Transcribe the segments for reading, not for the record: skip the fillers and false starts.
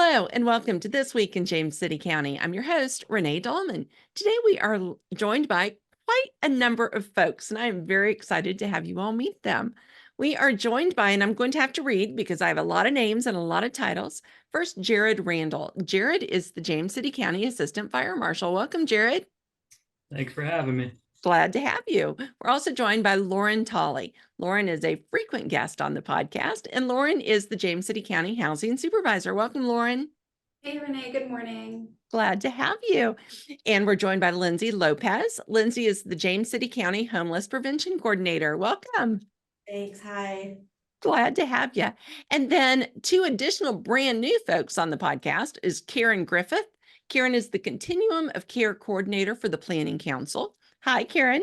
Hello and welcome to This Week in James City County. I'm your host, Renee Dahlman. Today we are joined by quite a number of folks, and I am very excited to have you all meet them. We are joined by, and I'm going to have to read because I have a lot of names and a lot of titles. First, Jared Randall. Jared is the James City County Assistant Fire Marshal. Welcome, Jared. Thanks for having me. Glad to have you. We're also joined by Lauren Tolly. Lauren is a frequent guest on the podcast, and Lauren is the James City County Housing Supervisor. Welcome, Lauren. Hey, Renee. Good morning. Glad to have you. And we're joined by Lyndsay Lopez. Lyndsay is the James City County Homeless Prevention Coordinator. Welcome. Thanks. Hi. Glad to have you. And then two additional brand new folks on the podcast is Karen Griffith. Karen is the Continuum of Care Coordinator for the Planning Council. Hi, Karen.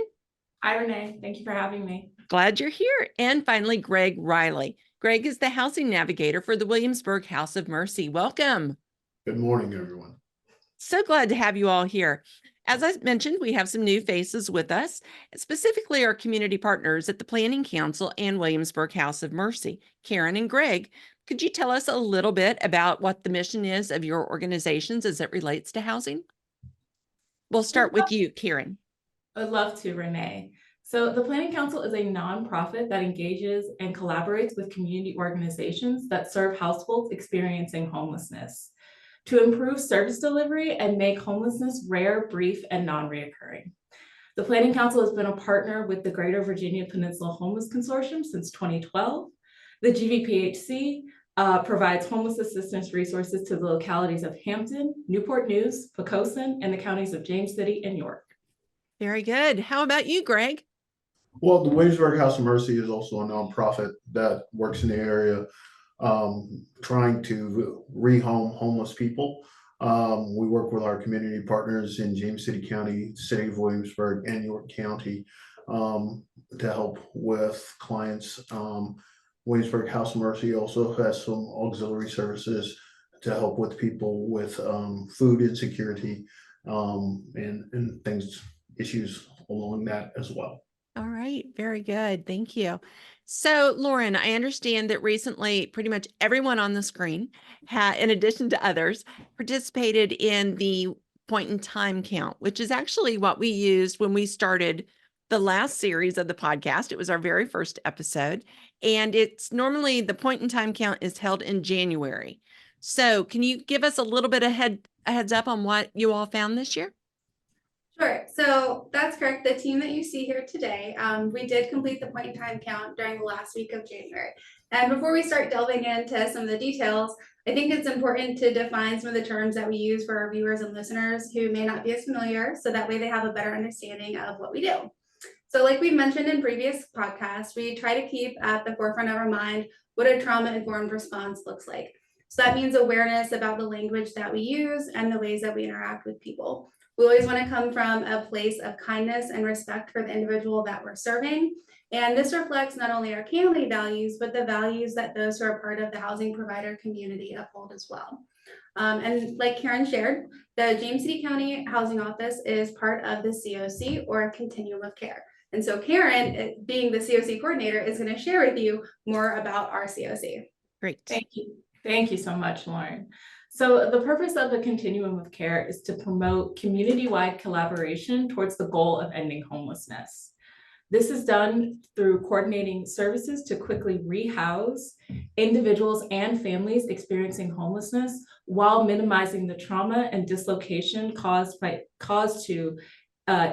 Hi, Renee. Thank you for having me. Glad you're here. And finally, Greg Riley. Greg is the Housing Navigator for the Williamsburg House of Mercy. Welcome. Good morning, everyone. So glad to have you all here. As I mentioned, we have some new faces with us, specifically our community partners at the Planning Council and Williamsburg House of Mercy. Karen and Greg, could you tell us a little bit about what the mission is of your organizations as it relates to housing? We'll start with you, Karen. I'd love to, Renee. So the Planning Council is a nonprofit that engages and collaborates with community organizations that serve households experiencing homelessness to improve service delivery and make homelessness rare, brief, and non-reoccurring. The Planning Council has been a partner with the Greater Virginia Peninsula Homeless Consortium since 2012. The GVPHC provides homeless assistance resources to the localities of Hampton, Newport News, Poquoson, and the counties of James City and York. Very good. How about you, Greg? Well, the Williamsburg House of Mercy is also a nonprofit that works in the area trying to rehome homeless people. We work with our community partners in James City County, City of Williamsburg, and York County to help with clients. Williamsburg House of Mercy also has some auxiliary services to help with people with food insecurity and things, issues along that as well. All right, very good. Thank you. So, Lauren, I understand that recently pretty much everyone on the screen, in addition to others, participated in the point in time count, which is actually what we used when we started the last series of the podcast. It was our very first episode, and it's normally the point in time count is held in January. So, can you give us a little bit of heads up on what you all found this year? Sure. So that's correct. The team that you see here today, we did complete the point in time count during the last week of January. And before we start delving into some of the details, I think it's important to define some of the terms that we use for our viewers and listeners who may not be as familiar, so that way they have a better understanding of what we do. So like we mentioned in previous podcasts, we try to keep at the forefront of our mind what a trauma-informed response looks like. So that means awareness about the language that we use and the ways that we interact with people. We always want to come from a place of kindness and respect for the individual that we're serving. And this reflects not only our county values, but the values that those who are part of the housing provider community uphold as well. And like Karen shared, the James City County Housing Office is part of the COC, or Continuum of Care. And so Karen, being the COC coordinator, is going to share with you more about our COC. Great. Thank you. Thank you so much, Lauren. So the purpose of the Continuum of Care is to promote community-wide collaboration towards the goal of ending homelessness. This is done through coordinating services to quickly rehouse individuals and families experiencing homelessness while minimizing the trauma and dislocation caused to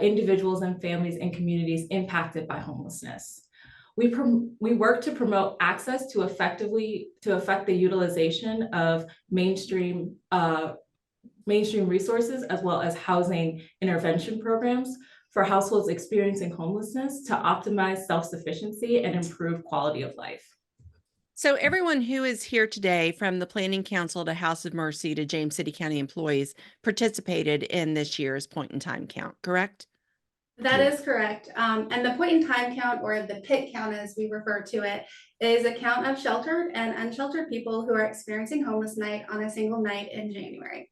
individuals and families and communities impacted by homelessness. We work to promote access to affect the utilization of mainstream resources, as well as housing intervention programs for households experiencing homelessness to optimize self-sufficiency and improve quality of life. So everyone who is here today, from the Planning Council to House of Mercy to James City County employees, participated in this year's point in time count, correct? That is correct. And the point in time count, or the PIT count as we refer to it, is a count of sheltered and unsheltered people who are experiencing homelessness on a single night in January.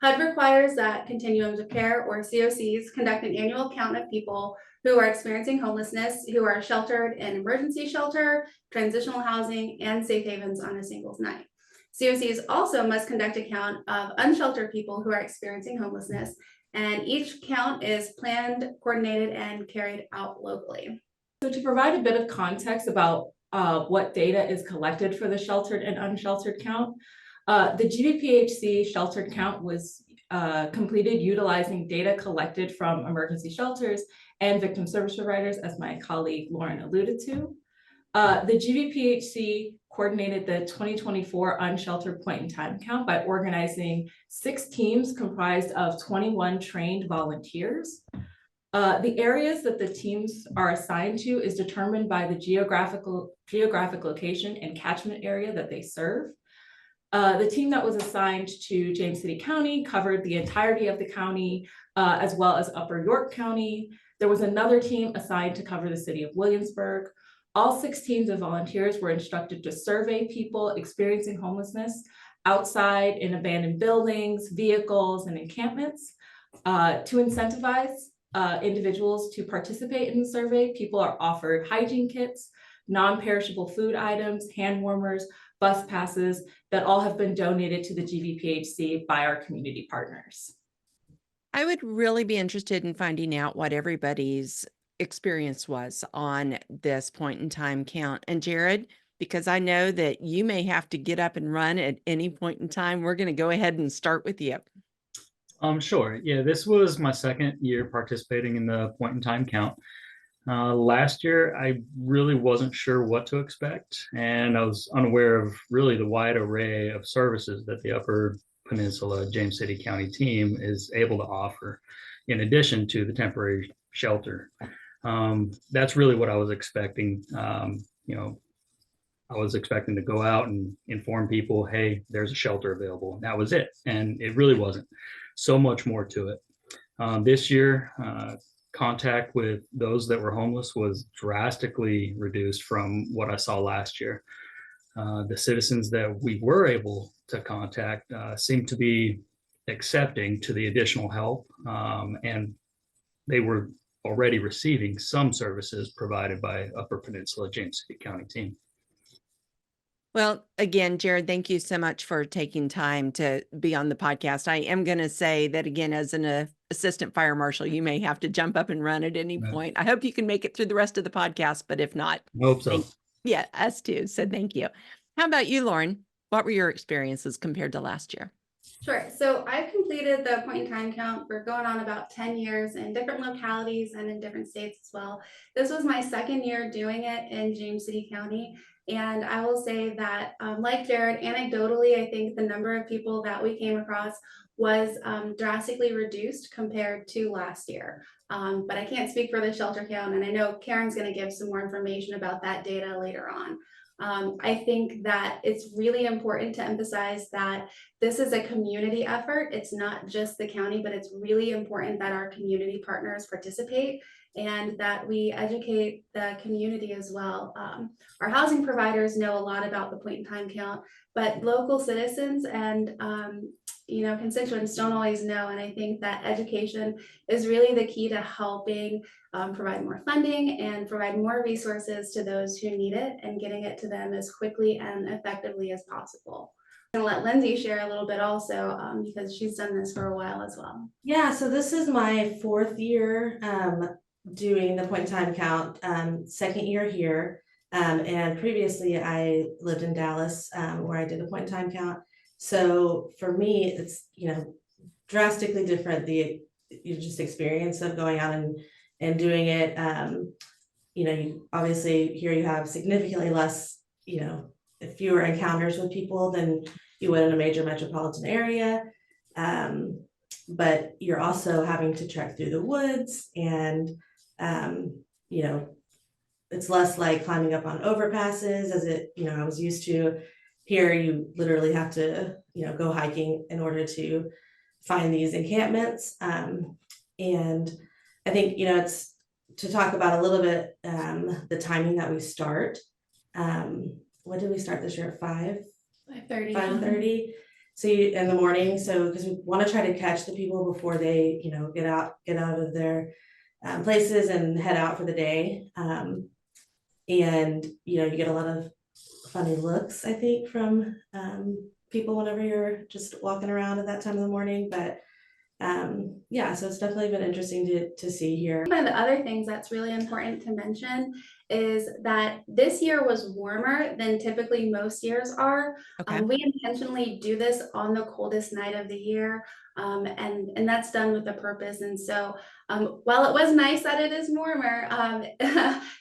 HUD requires that Continuums of Care, or COCs, conduct an annual count of people who are experiencing homelessness, who are sheltered in emergency shelter, transitional housing, and safe havens on a single night. COCs also must conduct a count of unsheltered people who are experiencing homelessness, and each count is planned, coordinated, and carried out locally. So to provide a bit of context about what data is collected for the sheltered and unsheltered count, the GVPHC sheltered count was completed utilizing data collected from emergency shelters and victim service providers, as my colleague Lauren alluded to. The GVPHC coordinated the 2024 unsheltered point in time count by organizing 6 teams comprised of 21 trained volunteers. The areas that the teams are assigned to is determined by the geographic location and catchment area that they serve. The team that was assigned to James City County covered the entirety of the county, as well as Upper York County. There was another team assigned to cover the city of Williamsburg. All 6 teams of volunteers were instructed to survey people experiencing homelessness outside in abandoned buildings, vehicles, and encampments. To incentivize individuals to participate in the survey, people are offered hygiene kits, non-perishable food items, hand warmers, bus passes that all have been donated to the GVPHC by our community partners. I would really be interested in finding out what everybody's experience was on this point in time count. And Jared, because I know that you may have to get up and run at any point in time, we're going to go ahead and start with you. Sure. Yeah, this was my second year participating in the point in time count. Last year, I really wasn't sure what to expect, and I was unaware of really the wide array of services that the Upper Peninsula James City County team is able to offer, in addition to the temporary shelter. That's really what I was expecting. I was expecting to go out and inform people, hey, there's a shelter available. And that was it. And it really wasn't. So much more to it. This year, contact with those that were homeless was drastically reduced from what I saw last year. The citizens that we were able to contact seemed to be accepting to the additional help, and they were already receiving some services provided by Upper Peninsula James City County team. Well, again, Jared, thank you so much for taking time to be on the podcast. I am going to say that again, as an assistant fire marshal, you may have to jump up and run at any point. I hope you can make it through the rest of the podcast, but if not, I hope so. Yeah, us too. So thank you. How about you, Lauren? What were your experiences compared to last year? Sure. So I've completed the point in time count for going on about 10 years in different localities and in different states as well. This was my second year doing it in James City County. And I will say that, like Jared, anecdotally, I think the number of people that we came across was drastically reduced compared to last year. But I can't speak for the shelter count. And I know Karen's going to give some more information about that data later on. I think that it's really important to emphasize that this is a community effort. It's not just the county, but it's really important that our community partners participate and that we educate the community as well. Our housing providers know a lot about the point in time count, but local citizens and constituents don't always know. And I think that education is really the key to helping provide more funding and provide more resources to those who need it and getting it to them as quickly and effectively as possible. I'm going to let Lyndsay share a little bit also because she's done this for a while as well. Yeah, so this is my 4th year doing the point in time count, 2nd year here. And previously I lived in Dallas where I did the point in time count. So for me, it's, drastically different, the just experience of going out and doing it. You obviously here you have significantly less, fewer encounters with people than you would in a major metropolitan area. But you're also having to trek through the woods and, it's less like climbing up on overpasses as I was used to. Here, you literally have to, go hiking in order to find these encampments. And I think, it's to talk about a little bit the timing that we start. When did we start this year? At 5:30. 5:30. So in the morning. So because we want to try to catch the people before they, get out of their places and head out for the day. And you get a lot of funny looks, I think, from people whenever you're just walking around at that time of the morning, but yeah, so it's definitely been interesting to see here. One of the other things that's really important to mention is that this year was warmer than typically most years are. Okay. We intentionally do this on the coldest night of the year, and that's done with a purpose. And so while it was nice that it is warmer,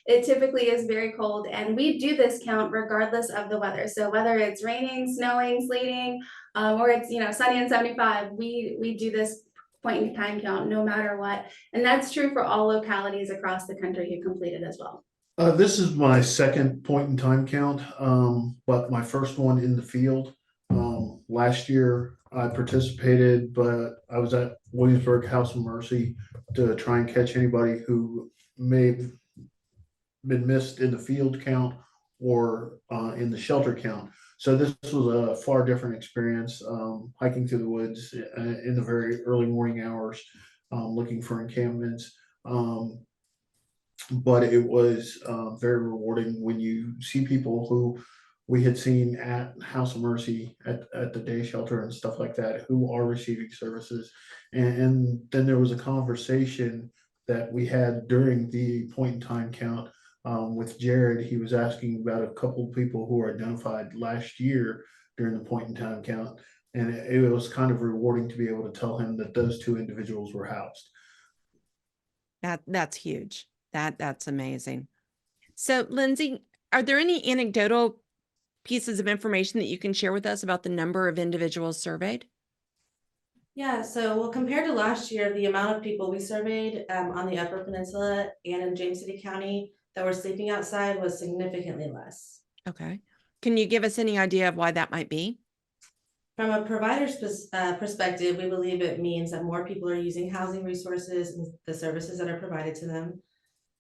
it typically is very cold, and we do this count regardless of the weather. So whether it's raining, snowing, sleeting, or it's sunny and 75, we do this point in time count no matter what, and that's true for all localities across the country who complete it as well. This is my second point in time count, but my first one in the field. Last year I participated, but I was at Williamsburg House of Mercy to try and catch anybody who may have been missed in the field count or in the shelter count. So this was a far different experience, hiking through the woods in the very early morning hours, looking for encampments. But it was very rewarding when you see people who we had seen at House of Mercy at the day shelter and stuff like that, who are receiving services. And then there was a conversation that we had during the point in time count with Jared. He was asking about a couple of people who were identified last year during the point in time count. And it was kind of rewarding to be able to tell him that those two individuals were housed. That's huge. That's amazing. So Lyndsay, are there any anecdotal pieces of information that you can share with us about the number of individuals surveyed? Yeah, so well, compared to last year, the amount of people we surveyed on the Upper Peninsula and in James City County that were sleeping outside was significantly less. Okay. Can you give us any idea of why that might be? From a provider's perspective, we believe it means that more people are using housing resources and the services that are provided to them,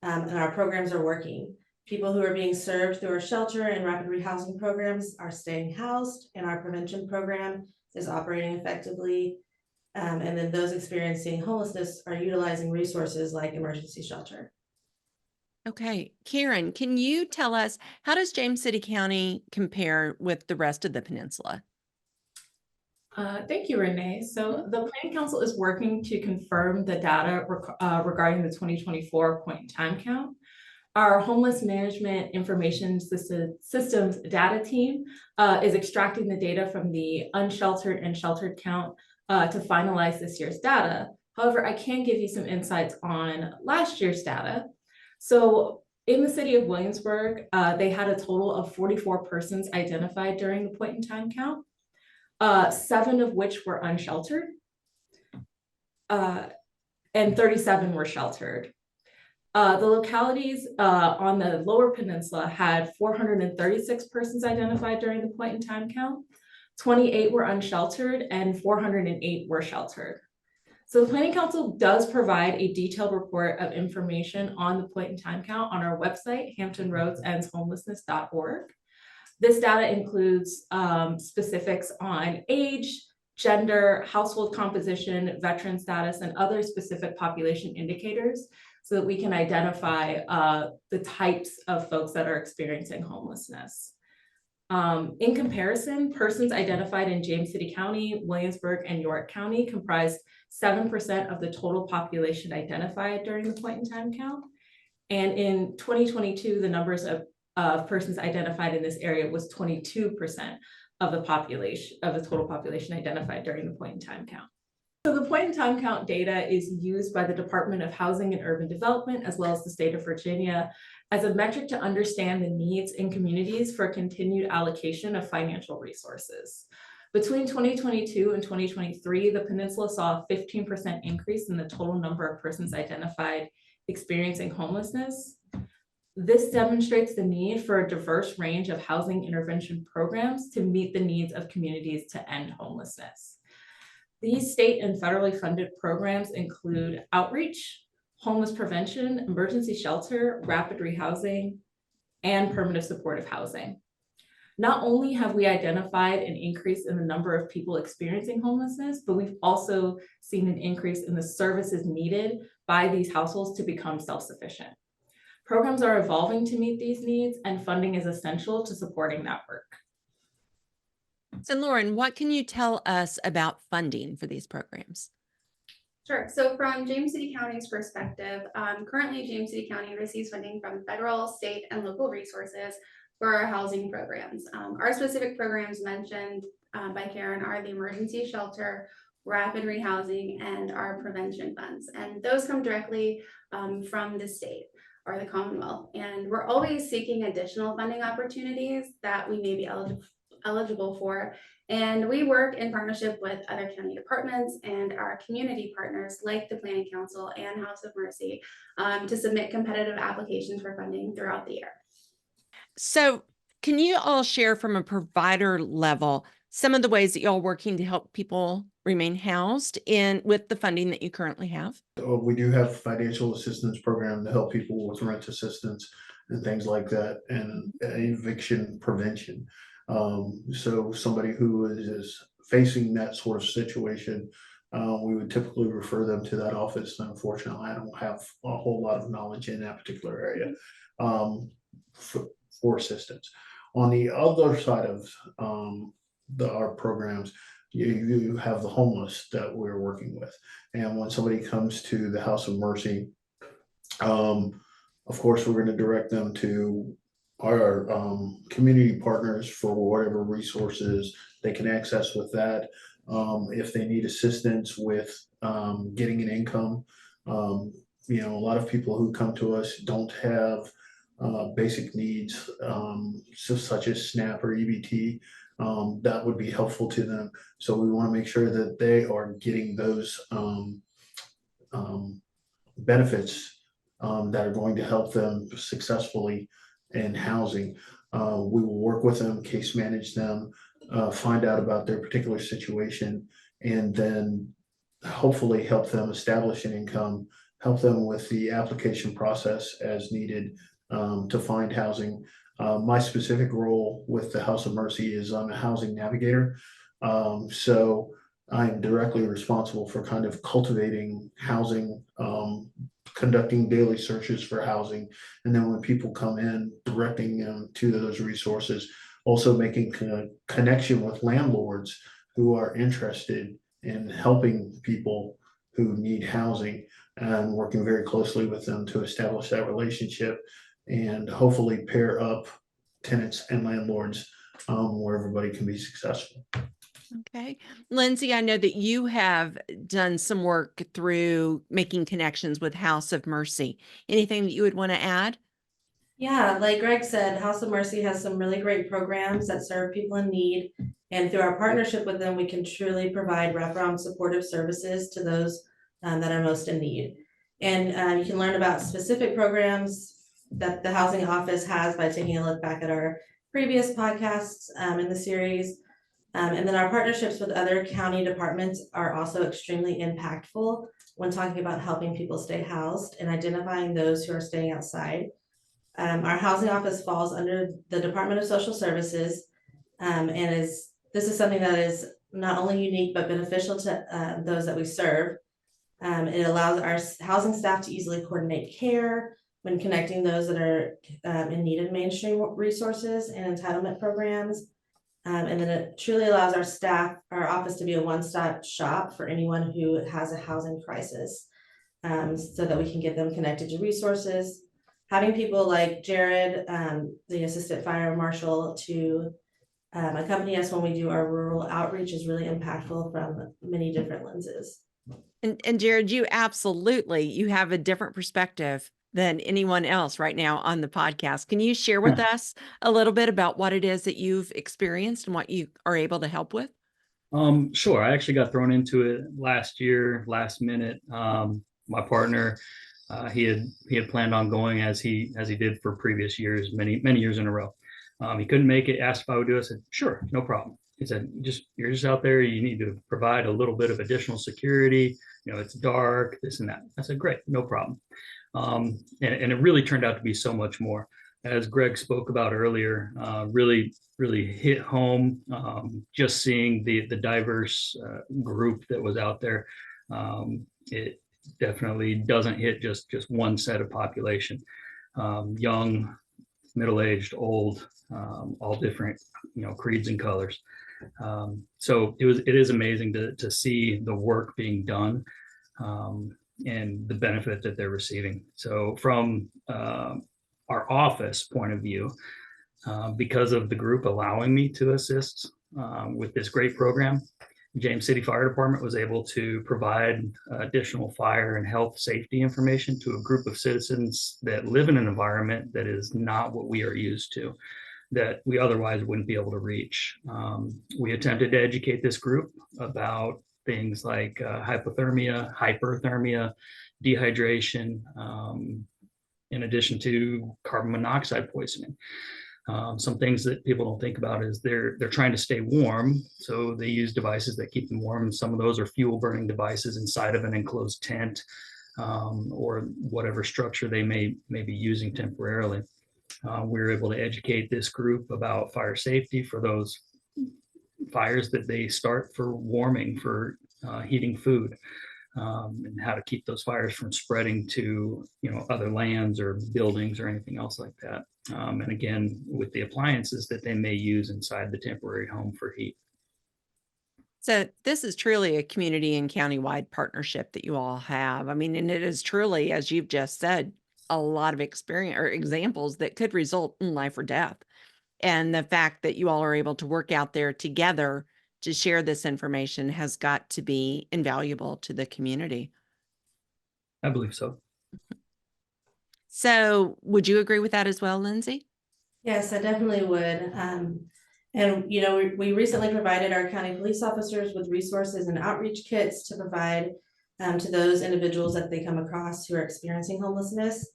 and our programs are working. People who are being served through our shelter and rapid rehousing programs are staying housed, and our prevention program is operating effectively. And then those experiencing homelessness are utilizing resources like emergency shelter. Okay. Karen, can you tell us, how does James City County compare with the rest of the peninsula? Thank you, Renee. So the Planning Council is working to confirm the data regarding the 2024 point in time count. Our homeless management information systems data team is extracting the data from the unsheltered and sheltered count to finalize this year's data. However, I can give you some insights on last year's data. So in the city of Williamsburg, they had a total of 44 persons identified during the point in time count. 7 of which were unsheltered, and 37 were sheltered. The localities on the Lower Peninsula had 436 persons identified during the point in time count. 28 were unsheltered and 408 were sheltered. So the Planning Council does provide a detailed report of information on the point in time count on our website, hamptonroadsenshomelessness.org. This data includes specifics on age, gender, household composition, veteran status, and other specific population indicators so that we can identify the types of folks that are experiencing homelessness. In comparison, persons identified in James City County, Williamsburg, and York County comprised 7% of the total population identified during the point in time count. And in 2022, the numbers of persons identified in this area was 22% of the population, of the total population identified during the point in time count. So the point in time count data is used by the Department of Housing and Urban Development, as well as the state of Virginia, as a metric to understand the needs in communities for continued allocation of financial resources. Between 2022 and 2023, the peninsula saw a 15% increase in the total number of persons identified experiencing homelessness. This demonstrates the need for a diverse range of housing intervention programs to meet the needs of communities to end homelessness. These state and federally funded programs include outreach, homeless prevention, emergency shelter, rapid rehousing, and permanent supportive housing. Not only have we identified an increase in the number of people experiencing homelessness, but we've also seen an increase in the services needed by these households to become self-sufficient. Programs are evolving to meet these needs, and funding is essential to supporting that work. So Lauren, what can you tell us about funding for these programs? Sure. So from James City County's perspective, currently James City County receives funding from federal, state, and local resources for our housing programs. Our specific programs mentioned by Karen are the emergency shelter, rapid rehousing, and our prevention funds. And those come directly from the state or the Commonwealth. And we're always seeking additional funding opportunities that we may be eligible for. And we work in partnership with other county departments and our community partners like the Planning Council and House of Mercy to submit competitive applications for funding throughout the year. So can you all share from a provider level some of the ways that y'all are working to help people remain housed with the funding that you currently have? We do have financial assistance program to help people with rent assistance and things like that, and eviction prevention. So somebody who is facing that sort of situation, we would typically refer them to that office. Unfortunately, I don't have a whole lot of knowledge in that particular area for assistance. On the other side of our programs, you have the homeless that we're working with. And when somebody comes to the House of Mercy, of course, we're going to direct them to our community partners for whatever resources they can access with that. If they need assistance with getting an income, a lot of people who come to us don't have basic needs, such as SNAP or EBT. That would be helpful to them. So we want to make sure that they are getting those benefits that are going to help them successfully in housing. We will work with them, case manage them, find out about their particular situation, and then hopefully help them establish an income, help them with the application process as needed to find housing. My specific role with the House of Mercy is I'm a housing navigator. So I am directly responsible for kind of cultivating housing, conducting daily searches for housing. And then when people come in, directing them to those resources, also making a connection with landlords who are interested in helping people who need housing, and working very closely with them to establish that relationship and hopefully pair up tenants and landlords where everybody can be successful. Okay. Lyndsay, I know that you have done some work through making connections with House of Mercy. Anything that you would want to add? Yeah, like Greg said, House of Mercy has some really great programs that serve people in need. And through our partnership with them, we can truly provide wraparound supportive services to those that are most in need. And you can learn about specific programs that the Housing Office has by taking a look back at our previous podcasts in the series. And then our partnerships with other county departments are also extremely impactful when talking about helping people stay housed and identifying those who are staying outside. Our housing office falls under the Department of Social Services, and this is something that is not only unique but beneficial to those that we serve. It allows our housing staff to easily coordinate care when connecting those that are in need of mainstream resources and entitlement programs. And then it truly allows our office to be a one-stop shop for anyone who has a housing crisis, so that we can get them connected to resources. Having people like Jared, the assistant fire marshal, to accompany us when we do our rural outreach is really impactful from many different lenses. And Jared, you have a different perspective than anyone else right now on the podcast. Can you share with us a little bit about what it is that you've experienced and what you are able to help with? Sure. I actually got thrown into it last year, last minute. My partner, he had planned on going as he did for previous years, many years in a row. He couldn't make it, asked if I would do it. I said, sure, no problem. He said, you're just out there. You need to provide a little bit of additional security. It's dark, this and that. I said, great, no problem. And it really turned out to be so much more. As Greg spoke about earlier, really hit home. Just seeing the diverse group that was out there. It definitely doesn't hit just one set of population. Young, middle-aged, old, all different, creeds and colors. So it is amazing to see the work being done and the benefit that they're receiving. So from our office point of view, because of the group allowing me to assist with this great program, James City Fire Department was able to provide additional fire and health safety information to a group of citizens that live in an environment that is not what we are used to, that we otherwise wouldn't be able to reach. We attempted to educate this group about things like hypothermia, hyperthermia, dehydration, in addition to carbon monoxide poisoning. Some things that people don't think about is they're trying to stay warm, so they use devices that keep them warm. And some of those are fuel burning devices inside of an enclosed tent or whatever structure they may be using temporarily. We were able to educate this group about fire safety for those fires that they start for warming, for heating food, and how to keep those fires from spreading to other lands or buildings or anything else like that. And again, with the appliances that they may use inside the temporary home for heat. So this is truly a community and county-wide partnership that you all have. I mean, and it is truly, as you've just said, a lot of experience or examples that could result in life or death. And the fact that you all are able to work out there together to share this information has got to be invaluable to the community. I believe so. So would you agree with that as well, Lyndsay? Yes, I definitely would. And we recently provided our county police officers with resources and outreach kits to provide to those individuals that they come across who are experiencing homelessness.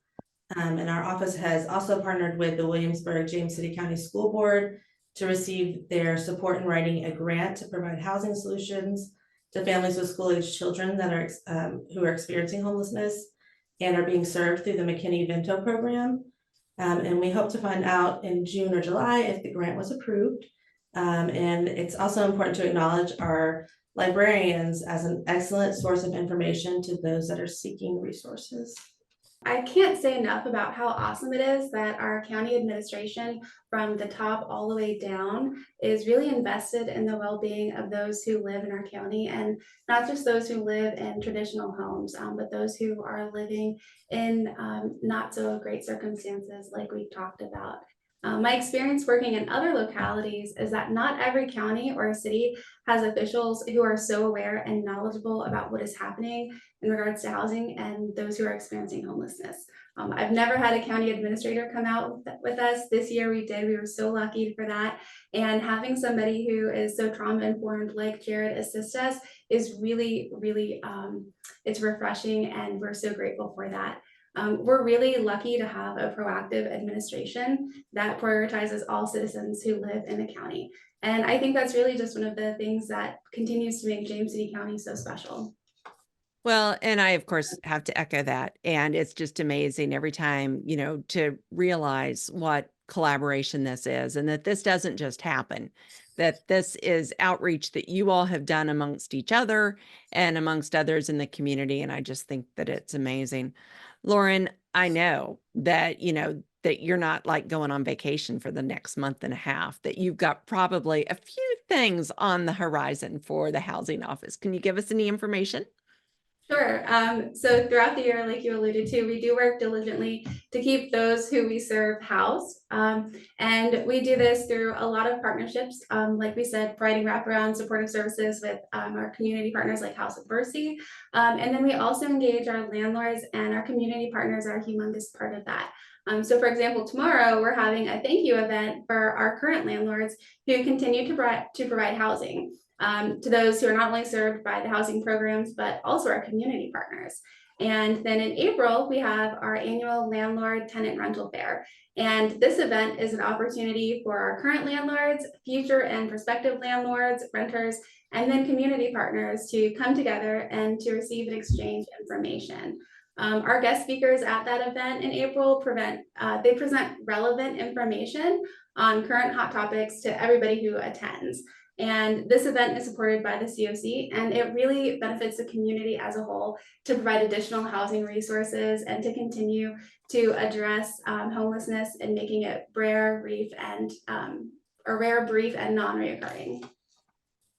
And our office has also partnered with the Williamsburg James City County School Board to receive their support in writing a grant to provide housing solutions to families with school-aged children that are who are experiencing homelessness and are being served through the McKinney-Vento program. And we hope to find out in June or July if the grant was approved. And it's also important to acknowledge our librarians as an excellent source of information to those that are seeking resources. I can't say enough about how awesome it is that our county administration, from the top all the way down, is really invested in the well-being of those who live in our county, and not just those who live in traditional homes, but those who are living in not so great circumstances like we've talked about. My experience working in other localities is that not every county or city has officials who are so aware and knowledgeable about what is happening in regards to housing and those who are experiencing homelessness. I've never had a county administrator come out with us. This year we did. We were so lucky for that. And having somebody who is so trauma informed like Jared assist us is really, really, it's refreshing, and we're so grateful for that. We're really lucky to have a proactive administration that prioritizes all citizens who live in the county. And I think that's really just one of the things that continues to make James City County so special. Well, and I, of course, have to echo that. And it's just amazing every time, to realize what collaboration this is, and that this doesn't just happen, that this is outreach that you all have done amongst each other and amongst others in the community. And I just think that it's amazing. Lauren, I know that, that you're not like going on vacation for the next month and a half, that you've got probably a few things on the horizon for the housing office. Can you give us any information? Sure. So throughout the year, like you alluded to, we do work diligently to keep those who we serve housed. And we do this through a lot of partnerships. Like we said, providing wraparound supportive services with our community partners like House of Mercy. And then we also engage our landlords, and our community partners are a humongous part of that. So for example, tomorrow we're having a thank you event for our current landlords who continue to provide housing. To those who are not only served by the housing programs, but also our community partners. And then in April, we have our annual landlord tenant rental fair. And this event is an opportunity for our current landlords, future and prospective landlords, renters, and then community partners to come together and to receive and exchange information. Our guest speakers at that event in April present relevant information on current hot topics to everybody who attends. And this event is supported by the COC, and it really benefits the community as a whole to provide additional housing resources and to continue to address homelessness and making it rare, brief, and non-reoccurring.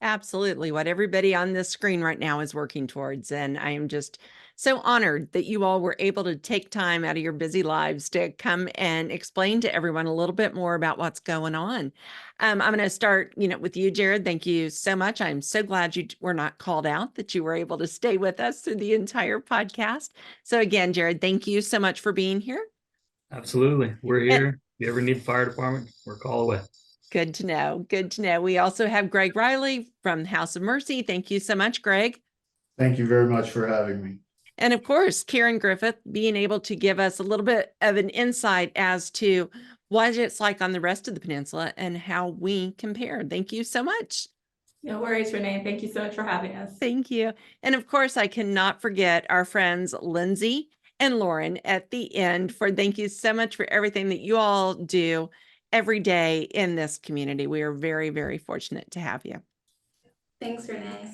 Absolutely. What everybody on this screen right now is working towards. And I am just so honored that you all were able to take time out of your busy lives to come and explain to everyone a little bit more about what's going on. I'm going to start, with you, Jared. Thank you so much. I'm so glad you were not called out, that you were able to stay with us through the entire podcast. So again, Jared, thank you so much for being here. Absolutely. We're here. If you ever need the fire department, we're a call away. Good to know. Good to know. We also have Greg Riley from the House of Mercy. Thank you so much, Greg. Thank you very much for having me. And of course, Karen Griffith being able to give us a little bit of an insight as to what it's like on the rest of the peninsula and how we compare. Thank you so much. No worries, Renee. Thank you so much for having us. Thank you. And of course, I cannot forget our friends Lyndsay and Lauren at the end for thank you so much for everything that you all do every day in this community. We are very, very fortunate to have you. Thanks, Renee.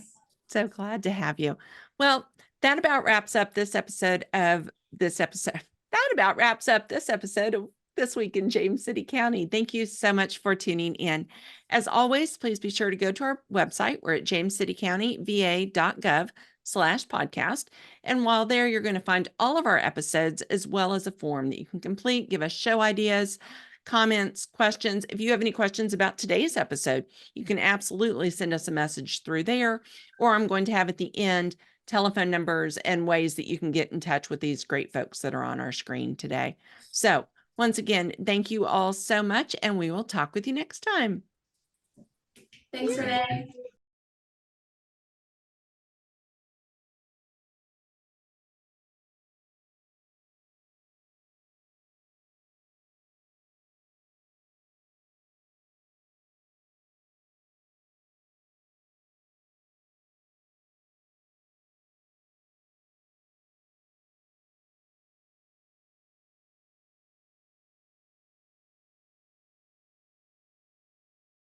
So glad to have you. Well, that about wraps up this episode of this episode of This Week in James City County. Thank you so much for tuning in. As always, please be sure to go to our website. We're at jamescitycountyva.gov/podcast. And while there, you're going to find all of our episodes as well as a form that you can complete, give us show ideas, comments, questions. If you have any questions about today's episode, you can absolutely send us a message through there, or I'm going to have at the end telephone numbers and ways that you can get in touch with these great folks that are on our screen today. So once again, thank you all so much, and we will talk with you next time. Thanks, Renee.